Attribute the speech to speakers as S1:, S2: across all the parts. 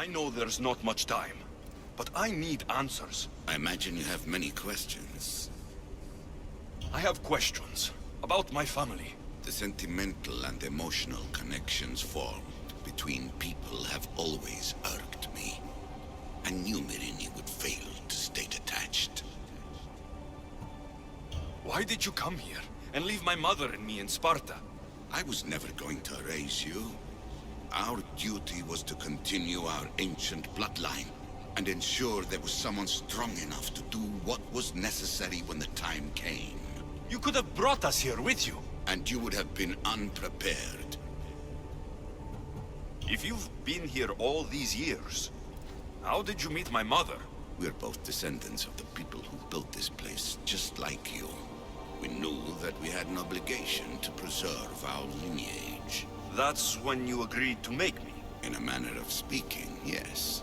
S1: I know there's not much time, but I need answers.
S2: I imagine you have many questions.
S1: I have questions about my family.
S2: The sentimental and emotional connections formed between people have always irked me. I knew Myrini would fail to stay detached.
S1: Why did you come here and leave my mother and me in Sparta?
S2: I was never going to erase you. Our duty was to continue our ancient bloodline and ensure there was someone strong enough to do what was necessary when the time came.
S1: You could have brought us here with you.
S2: And you would have been unprepared.
S1: If you've been here all these years, how did you meet my mother?
S2: We're both descendants of the people who built this place, just like you. We knew that we had an obligation to preserve our lineage.
S1: That's when you agreed to make me.
S2: In a manner of speaking, yes.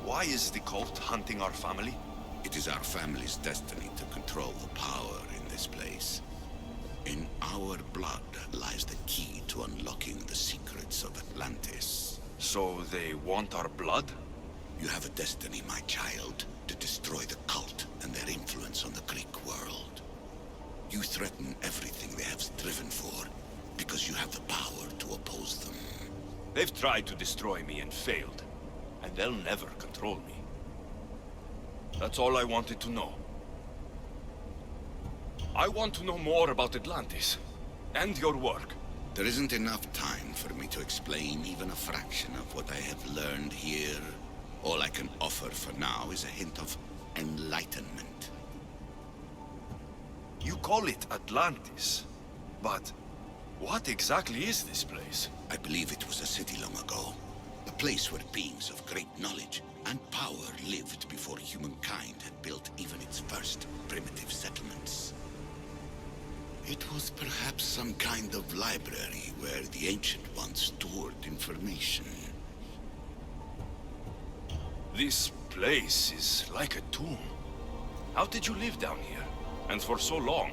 S1: Why is the cult hunting our family?
S2: It is our family's destiny to control the power in this place. In our blood lies the key to unlocking the secrets of Atlantis.
S1: So they want our blood?
S2: You have a destiny, my child, to destroy the cult and their influence on the Greek world. You threaten everything they have striven for, because you have the power to oppose them.
S1: They've tried to destroy me and failed, and they'll never control me. That's all I wanted to know. I want to know more about Atlantis, and your work.
S2: There isn't enough time for me to explain even a fraction of what I have learned here. All I can offer for now is a hint of enlightenment.
S1: You call it Atlantis, but what exactly is this place?
S2: I believe it was a city long ago. A place where beings of great knowledge and power lived before humankind had built even its first primitive settlements. It was perhaps some kind of library where the Ancient Ones stored information.
S1: This place is like a tomb. How did you live down here? And for so long?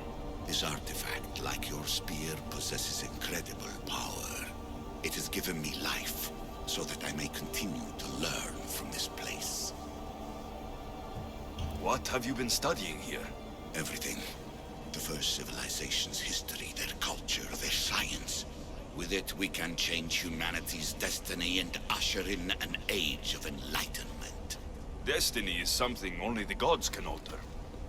S2: This artifact, like your spear, possesses incredible power. It has given me life, so that I may continue to learn from this place.
S1: What have you been studying here?
S2: Everything. The first civilization's history, their culture, their science. With it, we can change humanity's destiny and usher in an age of enlightenment.
S1: Destiny is something only the gods can alter.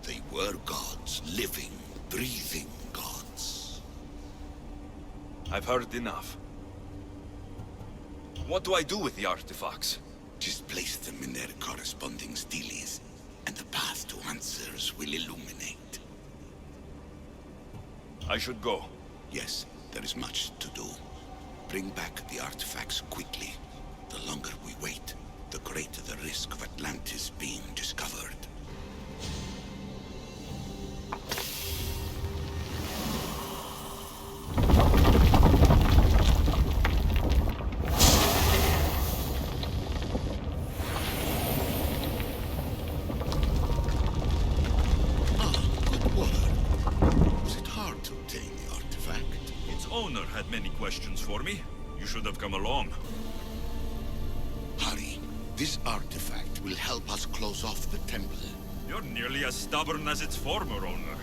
S2: They were gods, living, breathing gods.
S1: I've heard enough. What do I do with the artifacts?
S2: Just place them in their corresponding steles, and the path to answers will illuminate.
S1: I should go.
S2: Yes, there is much to do. Bring back the artifacts quickly. The longer we wait, the greater the risk of Atlantis being discovered.
S1: Owner had many questions for me. You should have come along.
S2: Hurry. This artifact will help us close off the temple.
S1: You're nearly as stubborn as its former owner.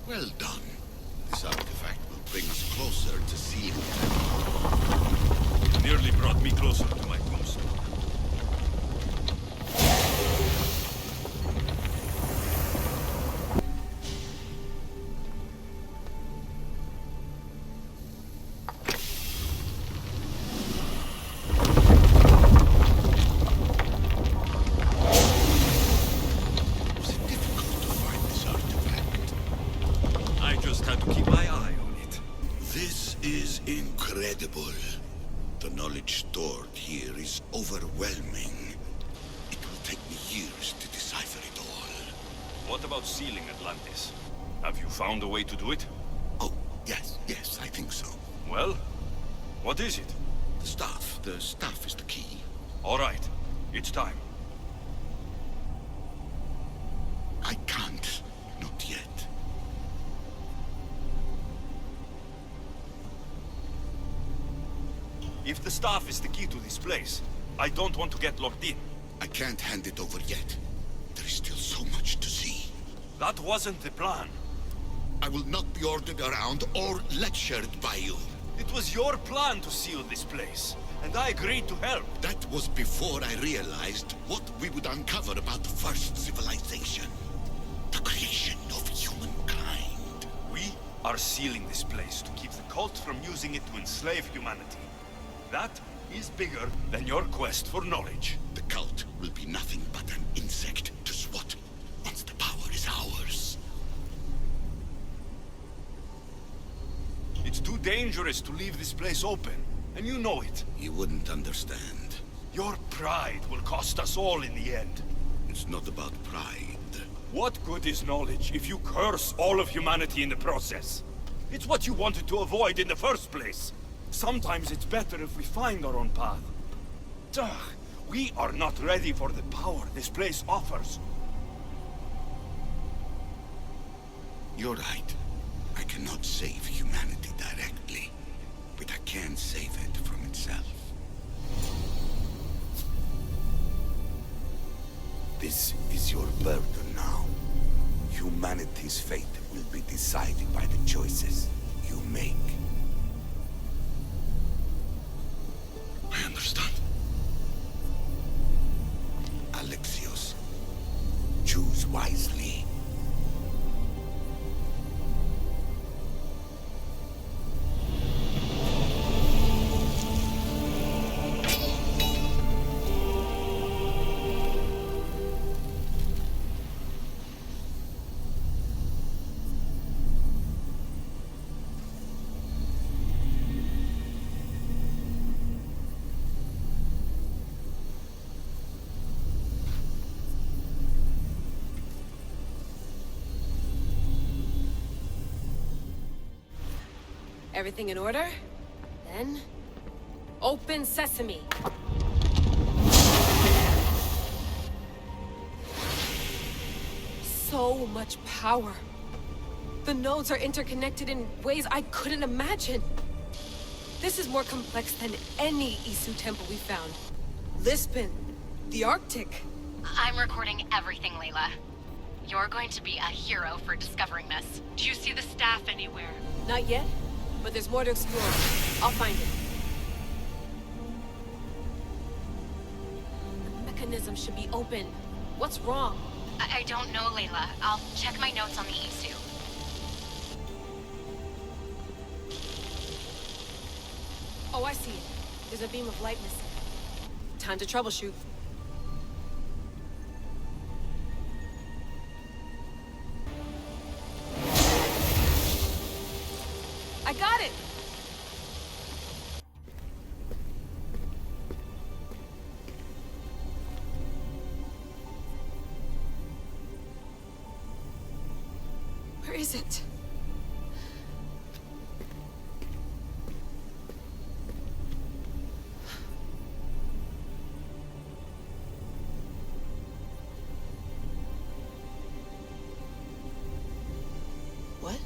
S2: Well done. This artifact will bring us closer to seeing the
S1: It nearly brought me closer to my tombstone.
S2: Incredible. The knowledge stored here is overwhelming. It will take me years to decipher it all.
S1: What about sealing Atlantis? Have you found a way to do it?
S2: Oh, yes, I think so.
S1: Well, what is it?
S2: The staff. The staff is the key.
S1: All right, it's time.
S2: I can't. Not yet.
S1: If the staff is the key to this place, I don't want to get locked in.
S2: I can't hand it over yet. There is still so much to see.
S1: That wasn't the plan.
S2: I will not be ordered around or lectured by you.
S1: It was your plan to seal this place, and I agreed to help.
S2: That was before I realized what we would uncover about the first civilization. The creation of humankind.
S1: We are sealing this place to keep the cult from using it to enslave humanity. That is bigger than your quest for knowledge.
S2: The cult will be nothing but an insect to swat once the power is ours.
S1: It's too dangerous to leave this place open, and you know it.
S2: You wouldn't understand.
S1: Your pride will cost us all in the end.
S2: It's not about pride.
S1: What good is knowledge if you curse all of humanity in the process? It's what you wanted to avoid in the first place. Sometimes it's better if we find our own path. Ugh, we are not ready for the power this place offers.
S2: You're right. I cannot save humanity directly, but I can save it from itself. This is your burden now. Humanity's fate will be decided by the choices you make. I understand. Alexios, choose wisely.
S3: Everything in order? Then... open sesame! So much power. The nodes are interconnected in ways I couldn't imagine. This is more complex than any Isu temple we found. Lisbon, the Arctic.
S4: I'm recording everything, Layla. You're going to be a hero for discovering this. Do you see the staff anywhere?
S3: Not yet, but there's more to explore. I'll find it. The mechanism should be open. What's wrong?
S4: I don't know, Layla. I'll check my notes on the Isu.
S3: Oh, I see it. There's a beam of light missing. Time to troubleshoot. I got it! Where is it? What?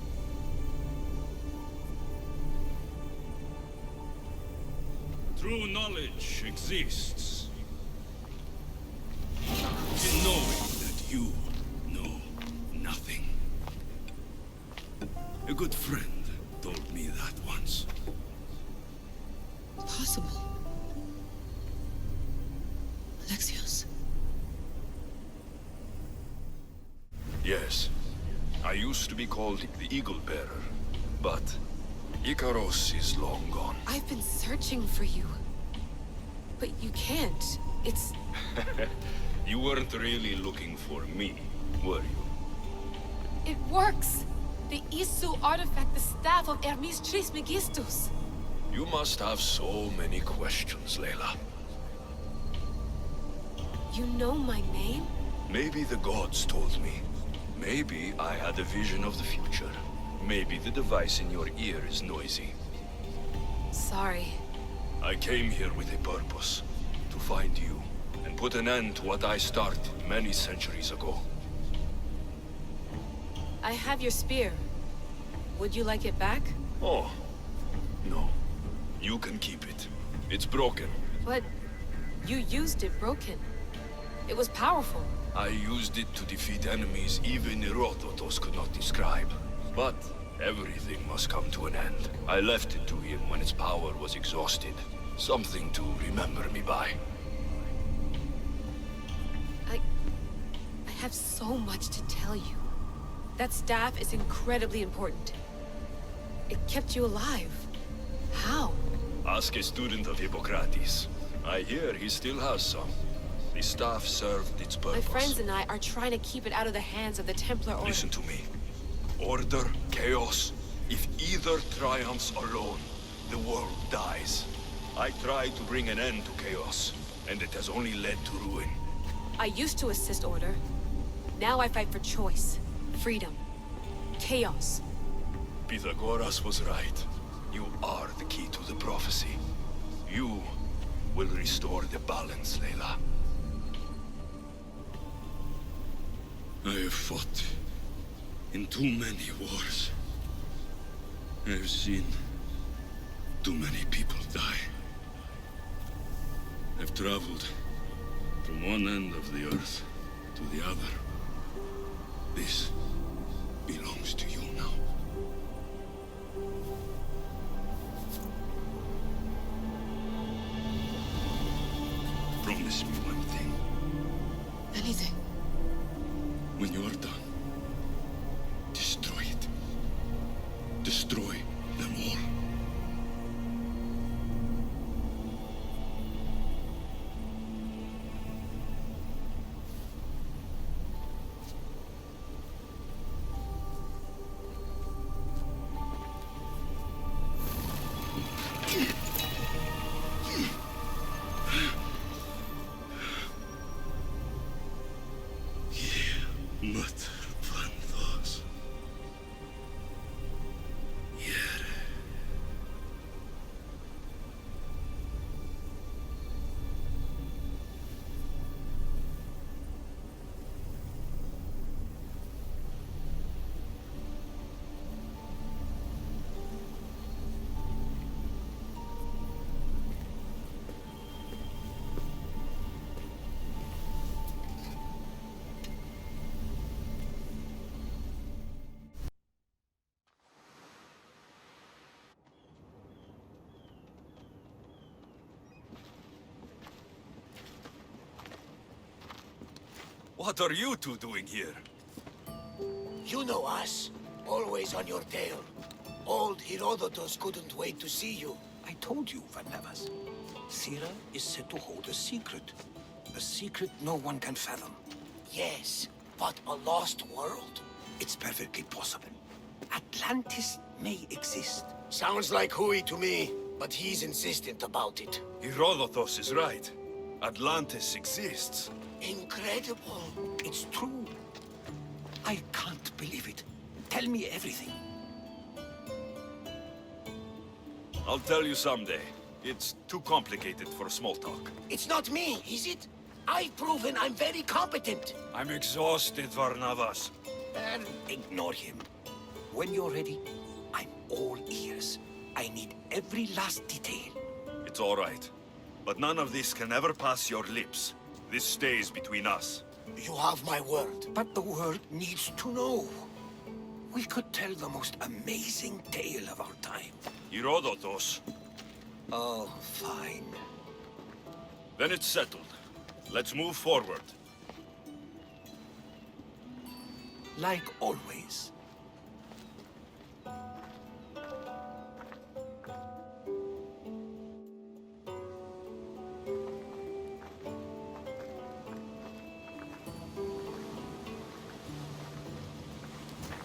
S1: True knowledge exists in knowing that you know nothing. A good friend told me that once.
S3: Possible. Alexios.
S1: Yes. I used to be called the Eagle Bearer, but Icaros is long gone.
S3: I've been searching for you. But you can't. It's...
S1: You weren't really looking for me, were you?
S3: it works! The Isu artifact, the staff of Hermes Trismegistus.
S1: You must have so many questions, Layla.
S3: You know my name?
S1: Maybe the gods told me. Maybe I had a vision of the future. Maybe the device in your ear is noisy.
S3: sorry.
S1: I came here with a purpose. To find you, and put an end to what I started many centuries ago.
S3: I have your spear. Would you like it back?
S1: Oh, no. You can keep it. It's broken.
S3: But you used it broken. It was powerful.
S1: I used it to defeat enemies even Herodotus could not describe. But everything must come to an end. I left it to him when its power was exhausted. Something to remember me by.
S3: I have so much to tell you. That staff is incredibly important. It kept you alive. How?
S1: Ask a student of Hippocrates. I hear he still has some. The staff served its purpose.
S3: My friends and I are trying to keep it out of the hands of the Templar Order.
S1: Listen to me. Order, chaos. If either triumphs alone, the world dies. I tried to bring an end to chaos, and it has only led to ruin.
S3: I used to assist Order. Now I fight for choice, freedom, chaos.
S1: Pythagoras was right. You are the key to the prophecy. You will restore the balance, Layla. I have fought in too many wars. I have seen too many people die. I've traveled from one end of the earth to the other. This belongs to you now. Promise me one thing.
S3: Anything.
S1: When you are done, destroy it. Destroy them all. What are you two doing here?
S5: You know us. Always on your tail. Old Herodotus couldn't wait to see you.
S6: I told you, Varnavas. Sira is said to hold a secret. A secret no one can fathom.
S5: Yes, but a lost world?
S6: It's perfectly possible. Atlantis may exist.
S5: Sounds like Hui to me, but he's insistent about it.
S1: Herodotus is right. Atlantis exists.
S5: Incredible.
S6: It's true. I can't believe it. Tell me everything.
S1: I'll tell you someday. It's too complicated for small talk.
S5: It's not me, is it? I've proven I'm very competent.
S1: I'm exhausted, Varnavas.
S6: And ignore him. When you're ready, I'm all ears. I need every last detail.
S1: It's all right. But none of this can ever pass your lips. This stays between us.
S5: You have my word.
S6: But the world needs to know. We could tell the most amazing tale of our time.
S1: Herodotus.
S6: Oh, fine.
S1: Then it's settled. Let's move forward.
S6: Like always.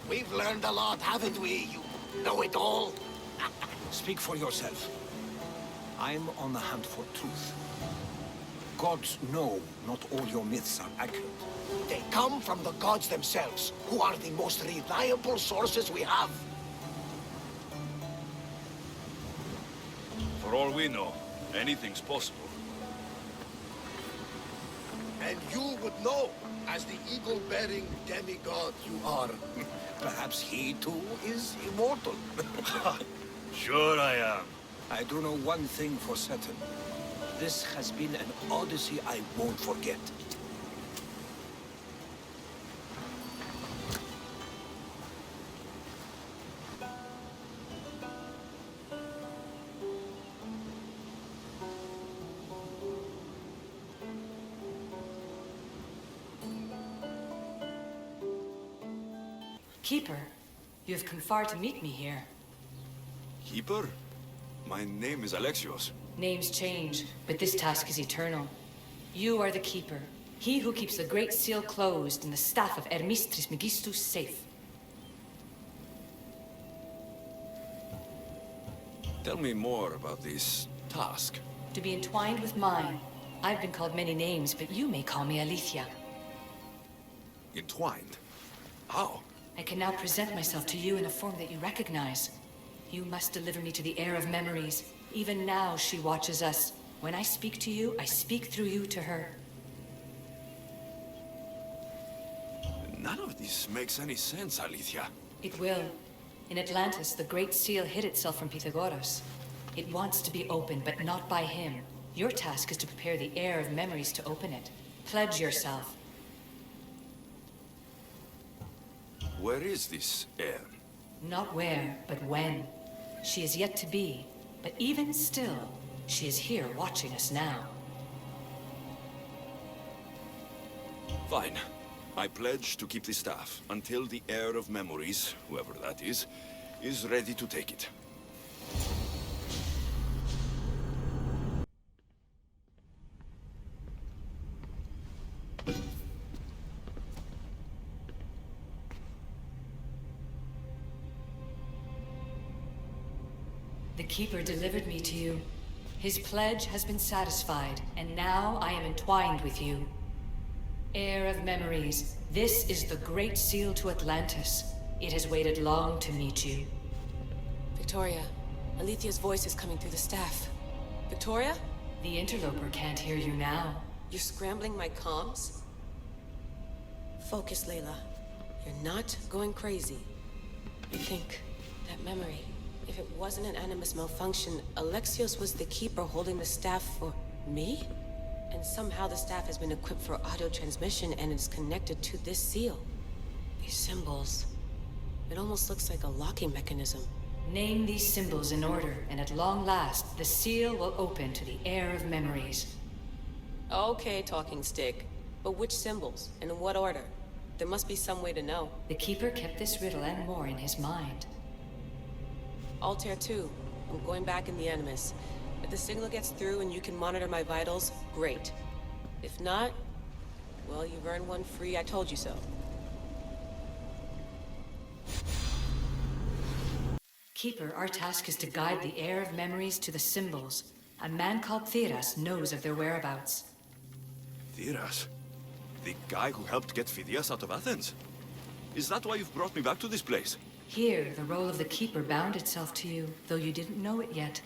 S5: We've learned a lot, haven't we? You know it all.
S6: Speak for yourself. I'm on the hunt for truth. Gods know not all your myths are accurate.
S5: They come from the gods themselves, who are the most reliable sources we have.
S1: For all we know, anything's possible.
S5: And you would know, as the eagle-bearing demigod you are.
S6: Perhaps he too is immortal.
S1: Sure I am.
S6: I do know one thing for certain. This has been an Odyssey I won't forget.
S7: Keeper, you have come far to meet me here.
S1: Keeper? My name is Alexios.
S7: Names change, but this task is eternal. You are the Keeper, he who keeps the Great Seal closed and the staff of Hermes Trismegistus safe.
S1: Tell me more about this task.
S7: To be entwined with mine, I've been called many names, but you may call me Alethea.
S1: Entwined? How?
S7: I can now present myself to you in a form that you recognize. You must deliver me to the heir of memories. Even now, she watches us. When I speak to you, I speak through you to her.
S1: None of this makes any sense, Alethea.
S7: It will. In Atlantis, the Great Seal hid itself from Pythagoras. It wants to be opened, but not by him. Your task is to prepare the heir of memories to open it. Pledge yourself.
S1: Where is this heir?
S7: Not where, but when. She is yet to be, but even still, she is here watching us now.
S1: Fine. I pledge to keep the staff until the heir of memories, whoever that is ready to take it.
S7: The Keeper delivered me to you. His pledge has been satisfied, and now I am entwined with you. Heir of memories, this is the Great Seal to Atlantis. It has waited long to meet you.
S3: Victoria, Alethea's voice is coming through the staff. Victoria?
S7: The interloper can't hear you now.
S3: You're scrambling my comms? Focus, Layla. You're not going crazy. I think that memory, if it wasn't an Animus malfunction, Alexios was the Keeper holding the staff for me? And somehow the staff has been equipped for audio transmission and is connected to this seal. These symbols, it almost looks like a locking mechanism.
S7: Name these symbols in order, and at long last, the seal will open to the heir of memories.
S3: Okay, talking stick. But which symbols, and in what order? There must be some way to know.
S7: The Keeper kept this riddle and more in his mind.
S3: Altair 2, I'm going back in the Animus. If the signal gets through and you can monitor my vitals, great. If not, well, you've earned one free I told you so.
S7: Keeper, our task is to guide the heir of memories to the symbols. A man called Theras knows of their whereabouts.
S1: Theras? The guy who helped get Phidias out of Athens? Is that why you've brought me back to this place?
S7: Here, the role of the Keeper bound itself to you, though you didn't know it yet.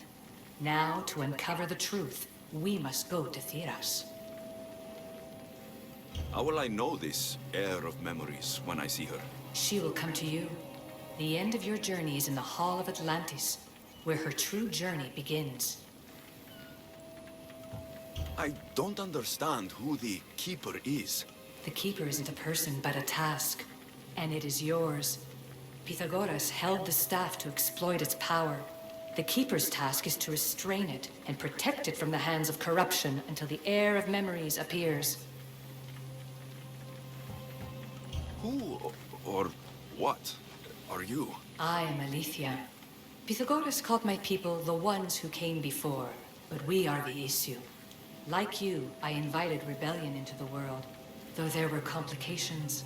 S7: Now, to uncover the truth, we must go to Theras.
S1: How will I know this heir of memories when I see her?
S7: She will come to you. The end of your journey is in the Hall of Atlantis, where her true journey begins.
S1: I don't understand who the Keeper is.
S7: The Keeper isn't a person, but a task. And it is yours. Pythagoras held the staff to exploit its power. The Keeper's task is to restrain it and protect it from the hands of corruption until the heir of memories appears.
S1: Who or what are you?
S7: I am Alethea. Pythagoras called my people the ones who came before, but we are the issue. Like you, I invited rebellion into the world, though there were complications.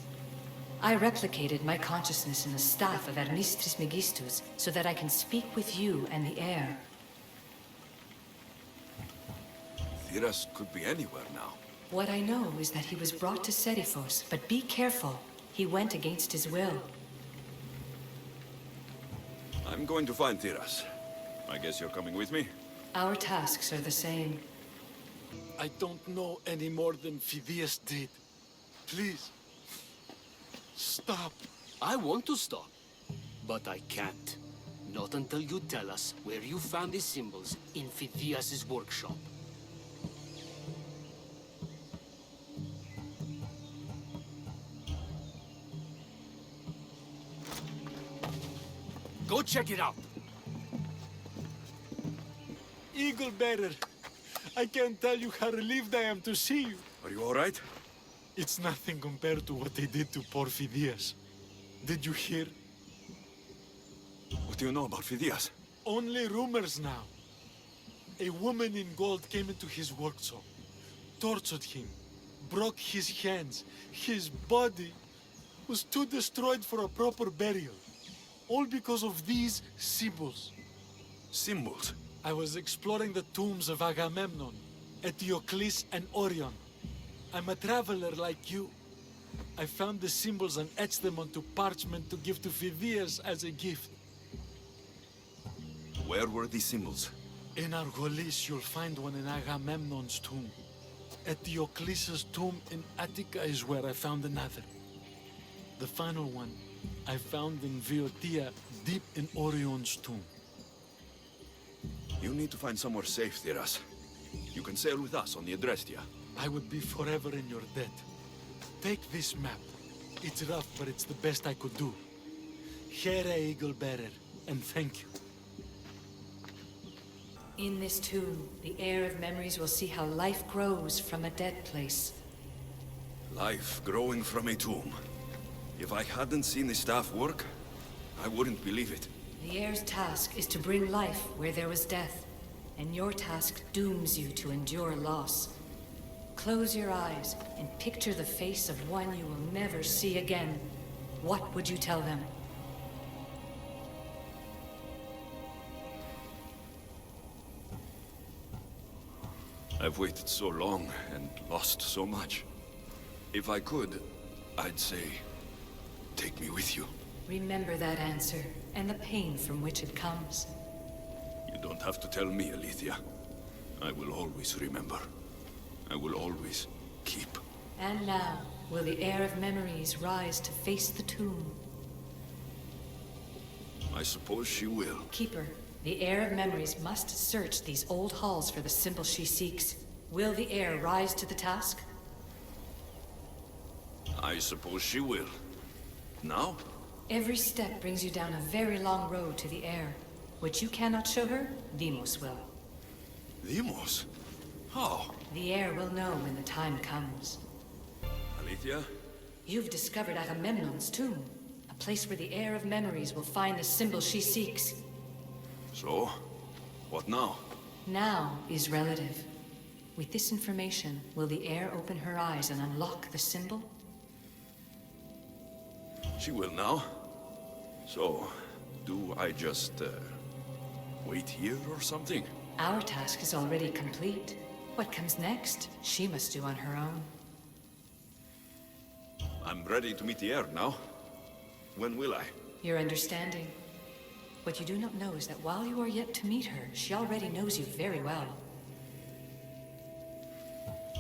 S7: I replicated my consciousness in the staff of Hermes Trismegistus so that I can speak with you and the heir.
S1: Theras could be anywhere now.
S7: What I know is that he was brought to Seriphos, but be careful. He went against his will.
S1: I'm going to find Theras. I guess you're coming with me?
S7: Our tasks are the same.
S8: I don't know any more than Phidias did. Please, stop.
S9: I want to stop, but I can't. Not until you tell us where you found these symbols in Phidias' workshop. Go check it out.
S8: Eagle Bearer, I can't tell you how relieved I am to see you.
S1: Are you all right?
S8: It's nothing compared to what they did to poor Phidias. Did you hear?
S1: What do you know about Phidias?
S8: Only rumors now. A woman in gold came into his workshop, tortured him, broke his hands. His body was too destroyed for a proper burial. All because of these symbols.
S1: Symbols?
S8: I was exploring the tombs of Agamemnon, Eteocles, and Orion. I'm a traveler like you. I found the symbols and etched them onto parchment to give to Phidias as a gift.
S1: Where were these symbols?
S8: In Argolis, you'll find one in Agamemnon's tomb. Eteocles' tomb in Attica is where I found another. The final one I found in Viotia, deep in Orion's tomb.
S1: You need to find somewhere safe, Thiras. You can sail with us on the Adrestia.
S8: I would be forever in your debt. Take this map. It's rough, but it's the best I could do. Here, Eagle Bearer, and thank you.
S7: In this tomb, the heir of memories will see how life grows from a dead place.
S1: Life growing from a tomb. If I hadn't seen the staff work, I wouldn't believe it.
S7: The heir's task is to bring life where there was death, and your task dooms you to endure loss. Close your eyes and picture the face of one you will never see again. What would you tell them?
S1: I've waited so long and lost so much. If I could, I'd say, take me with you.
S7: Remember that answer, and the pain from which it comes.
S1: You don't have to tell me, Alethea. I will always remember. I will always keep.
S7: And now, will the heir of memories rise to face the tomb?
S1: I suppose she will.
S7: Keeper, the heir of memories must search these old halls for the symbol she seeks. Will the heir rise to the task?
S1: I suppose she will. Now?
S7: Every step brings you down a very long road to the heir. What you cannot show her, Deimos will.
S1: Deimos? How?
S7: The heir will know when the time comes.
S1: Alethea?
S7: You've discovered Agamemnon's tomb, a place where the heir of memories will find the symbol she seeks.
S1: So? What now?
S7: Now is relative. With this information, will the heir open her eyes and unlock the symbol?
S1: She will now. So, do I just, wait here or something?
S7: Our task is already complete. What comes next, she must do on her own.
S1: I'm ready to meet the heir now. When will I?
S7: Your understanding. What you do not know is that while you are yet to meet her, she already knows you very well.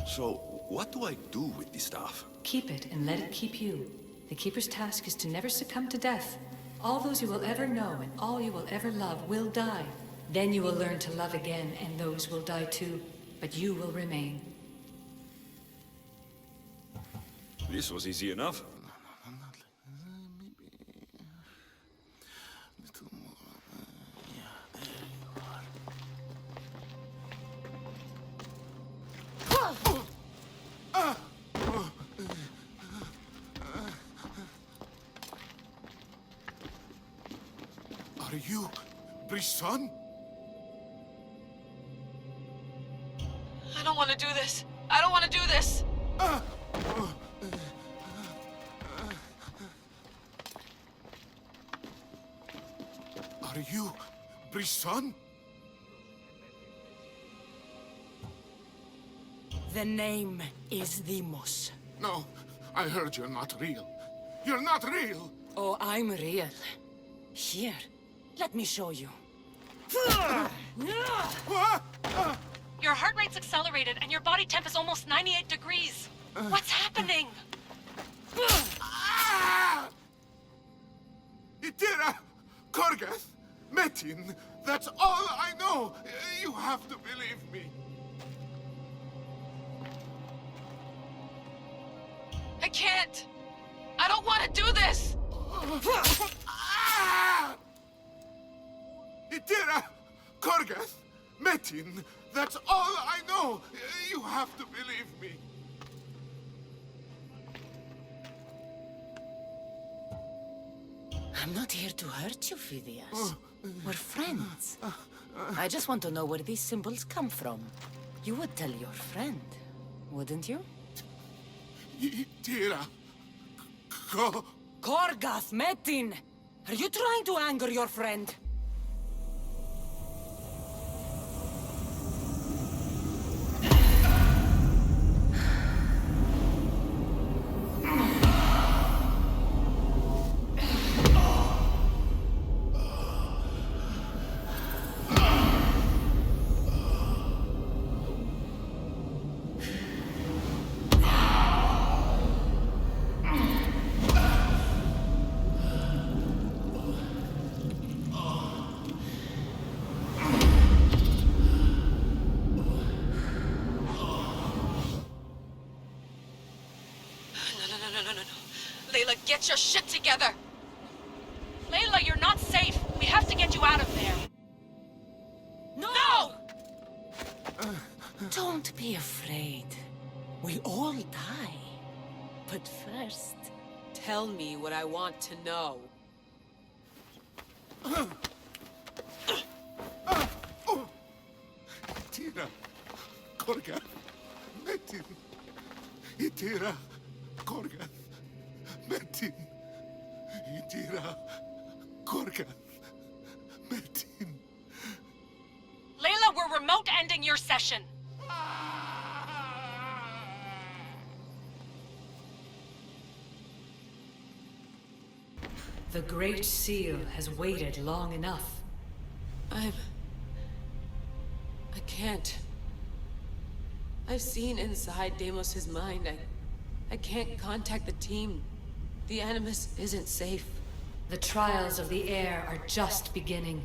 S1: So, what do I do with the staff?
S7: Keep it and let it keep you. The Keeper's task is to never succumb to death. All those you will ever know and all you will ever love will die. Then you will learn to love again, and those will die too. But you will remain.
S1: This was easy enough.
S2: Are you Brisson?
S3: I don't want to do this. I don't want to do this.
S2: Are you Brisson?
S10: The name is Deimos.
S2: No, I heard you're not real. You're not real!
S10: Oh, I'm real. Here, let me show you.
S2: What?
S10: light's accelerated and your body temp is almost 98 degrees. What's happening?
S11: Itira! Korgath! Metin! That's all I know! You have to believe me.
S3: I can't! I don't want to do this!
S11: Itira! Korgath! Metin! That's all I know! You have to believe me.
S10: I'm not here to hurt you, Phidias. We're friends. I just want to know where these symbols come from. You would tell your friend, wouldn't you?
S11: Itira!
S10: Korgath, Metin! Are you trying to anger your friend?
S3: Layla, get your shit together!
S10: Layla, you're not safe. We have to get you out of there. No! Don't be afraid. We all die. But first...
S3: Tell me what I want to know.
S11: Itira! Korgath! Metin! Itira! Korgath! Metin! Itira! Korgath! Metin!
S10: Layla, we're remote ending your session.
S7: The Great Seal has waited long enough.
S3: I can't. I've seen inside Deimos' mind. I can't contact the team. The Animus isn't safe.
S7: The trials of the air are just beginning.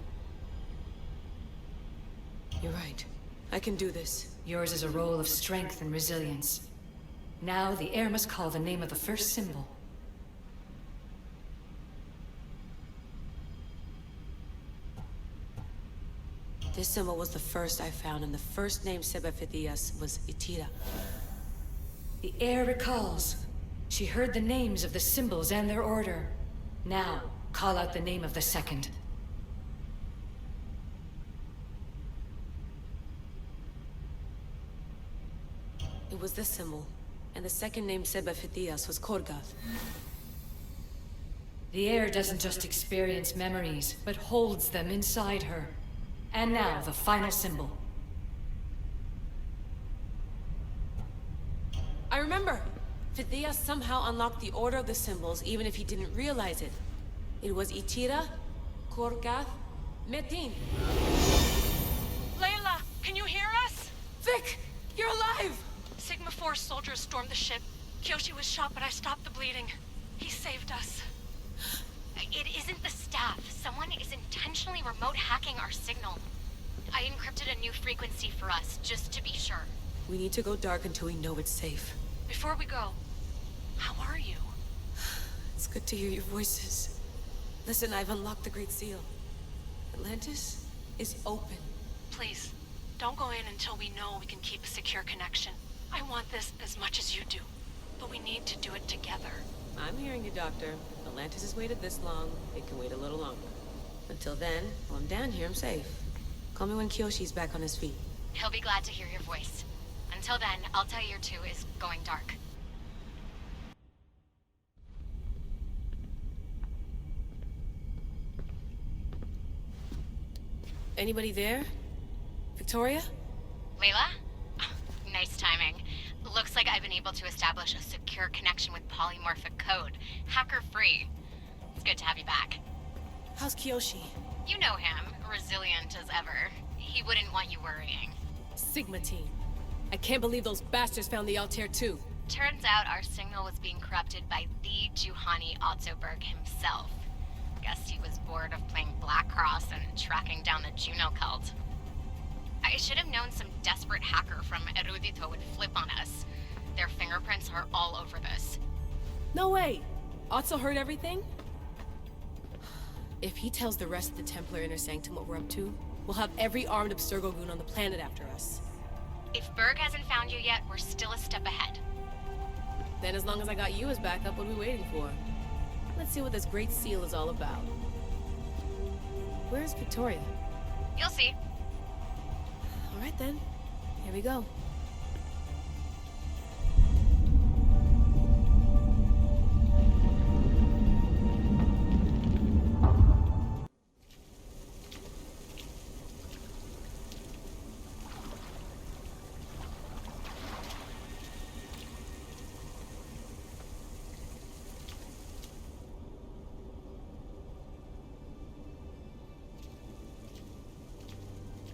S3: You're right. I can do this.
S7: Yours is a role of strength and resilience. Now the air must call the name of the first symbol.
S3: This symbol was the first I found, and the first name said by Phidias was Itira.
S7: The air recalls. She heard the names of the symbols and their order. Now, call out the name of the second.
S3: It was this symbol, and the second name said by Phidias was Korgath.
S7: The air doesn't just experience memories, but holds them inside her. And now, the final symbol.
S3: I remember! Phidias somehow unlocked the order of the symbols, even if he didn't realize it. It was Itira, Korgath, Metin.
S10: Layla, can you hear us?
S3: Vic! You're alive!
S10: Sigma 4 soldiers stormed the ship. Kyoshi was shot, but I stopped the bleeding. He saved us.
S4: It isn't the staff. Someone is intentionally remote hacking our signal. I encrypted a new frequency for us, just to be sure.
S3: We need to go dark until we know it's safe.
S10: Before we go, how are you?
S3: It's good to hear your voices. Listen, I've unlocked the Great Seal. Atlantis is open.
S10: Please, don't go in until we know we can keep a secure connection. I want this as much as you do, but we need to do it together.
S3: I'm hearing you, Doctor. Atlantis has waited this long. It can wait a little longer. Until then, while I'm down here, I'm safe. Call me when Kyoshi's back on his feet.
S4: He'll be glad to hear your voice. Until then, I'll tell you your 2 is going dark.
S3: Anybody there? Victoria?
S4: Layla? Nice timing. Looks like I've been able to establish a secure connection with polymorphic code. Hacker-free. It's good to have you back.
S3: How's Kyoshi?
S4: You know him. Resilient as ever. He wouldn't want you worrying.
S3: Sigma team. I can't believe those bastards found the Altair too.
S4: Turns out our signal was being corrupted by the Juhani Otzoberg himself. Guess he was bored of playing Black Cross and tracking down the Juno cult. I should have known some desperate hacker from Erudito would flip on us. Their fingerprints are all over this.
S3: No way! Otso heard everything? If he tells the rest of the Templar Inner Sanctum what we're up to, we'll have every armed Abstergo goon on the planet after us.
S4: If Berg hasn't found you yet, we're still a step ahead.
S3: Then as long as I got you as backup, what are we waiting for? Let's see what this Great Seal is all about. Where's Victoria?
S4: You'll see.
S3: All right then. Here we go.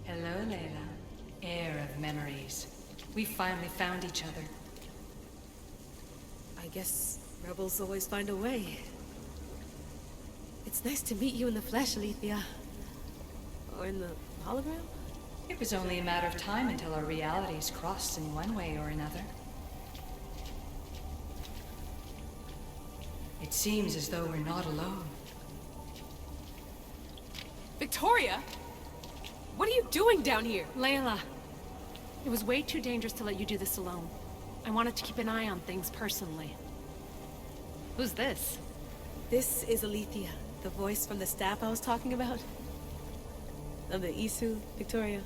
S7: Hello, Layla. Heir of memories. We finally found each other.
S3: I guess rebels always find a way. It's nice to meet you in the flesh, Alethea. Or in the hologram?
S7: It was only a matter of time until our realities crossed in one way or another. It seems as though we're not alone.
S3: Victoria? What are you doing down here?
S12: Layla, it was way too dangerous to let you do this alone. I wanted to keep an eye on things personally. Who's this?
S3: This is Alethea, the voice from the staff I was talking about. Of the Isu, Victoria.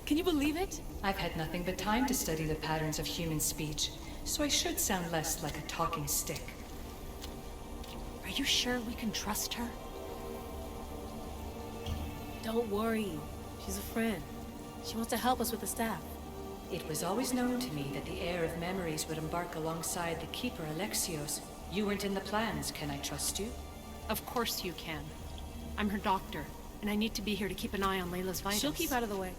S3: Can you believe it?
S7: I've had nothing but time to study the patterns of human speech, so I should sound less like a talking stick.
S12: Are you sure we can trust her?
S3: Don't worry. She's a friend. She wants to help us with the staff.
S7: It was always known to me that the heir of memories would embark alongside the keeper Alexios. You weren't in the plans. Can I trust you?
S12: Of course you can. I'm her doctor, and I need to be here to keep an eye on Layla's vitals.
S3: She'll keep out of the way.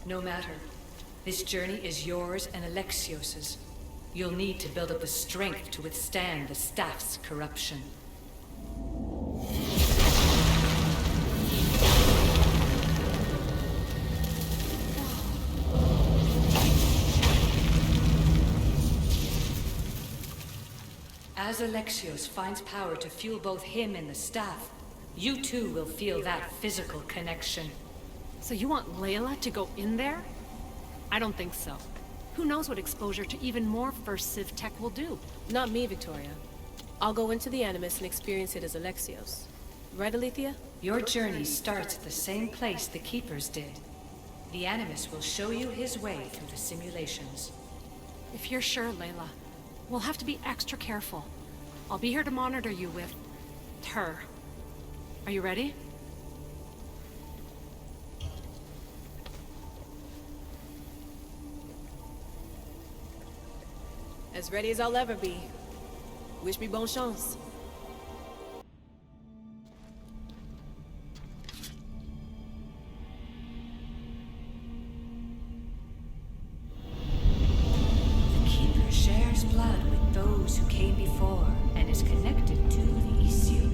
S7: No matter. This journey is yours and Alexios's. You'll need to build up the strength to withstand the staff's corruption. As Alexios finds power to fuel both him and the staff, you too will feel that physical connection.
S12: So you want Layla to go in there? I don't think so. Who knows what exposure to even more First Civ tech will do?
S3: Not me, Victoria. I'll go into the Animus and experience it as Alexios. Right, Alethea?
S7: Your journey starts at the same place the Keepers did. The Animus will show you his way through the simulations.
S12: If you're sure, Layla, we'll have to be extra careful. I'll be here to monitor you with her. Are you ready?
S3: As ready as I'll ever be. Wish me bonne chance.
S7: The Keeper shares blood with those who came before and is connected to the issue.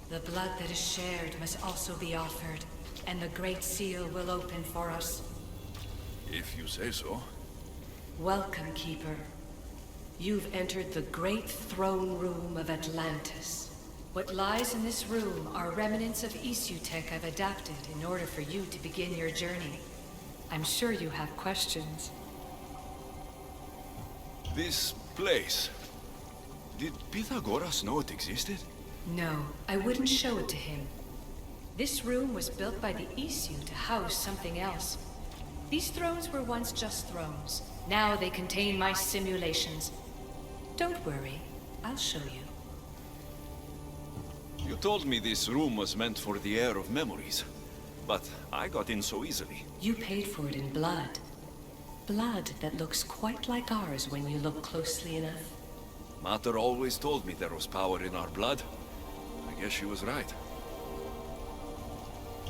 S7: The blood that is shared must also be offered, and the Great Seal will open for us.
S1: If you say so.
S7: Welcome, Keeper. You've entered the great throne room of Atlantis. What lies in this room are remnants of Isu tech I've adapted in order for you to begin your journey. I'm sure you have questions.
S1: This place... Did Pythagoras know it existed?
S7: No, I wouldn't show it to him. This room was built by the Isu to house something else. These thrones were once just thrones. Now they contain my simulations. Don't worry, I'll show you.
S1: You told me this room was meant for the heir of memories, but I got in so easily.
S7: You paid for it in blood. Blood that looks quite like ours when you look closely enough.
S1: Mater always told me there was power in our blood. I guess she was right.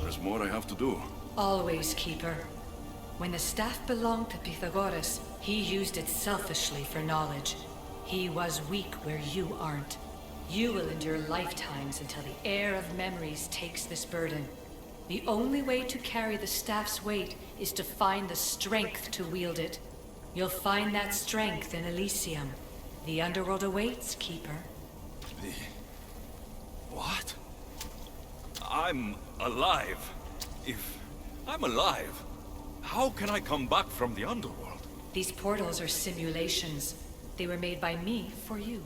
S1: There's more I have to do.
S7: Always, Keeper. When the staff belonged to Pythagoras, he used it selfishly for knowledge. He was weak where you aren't. You will endure lifetimes until the heir of memories takes this burden. The only way to carry the staff's weight is to find the strength to wield it. You'll find that strength in Elysium. The underworld awaits, Keeper.
S1: What? I'm alive. If I'm alive, how can I come back from the underworld?
S7: These portals are simulations. They were made by me for you.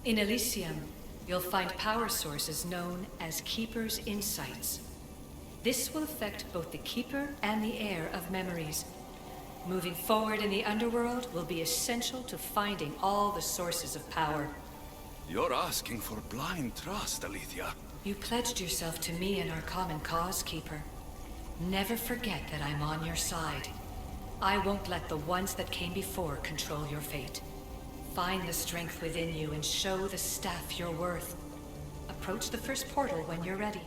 S7: In Elysium, you'll find power sources known as Keeper's Insights. This will affect both the Keeper and the heir of memories. Moving forward in the underworld will be essential to finding all the sources of power.
S1: You're asking for blind trust, Alethea.
S7: You pledged yourself to me and our common cause, Keeper. Never forget that I'm on your side. I won't let the ones that came before control your fate. Find the strength within you and show the staff your worth. Approach the first portal when you're ready.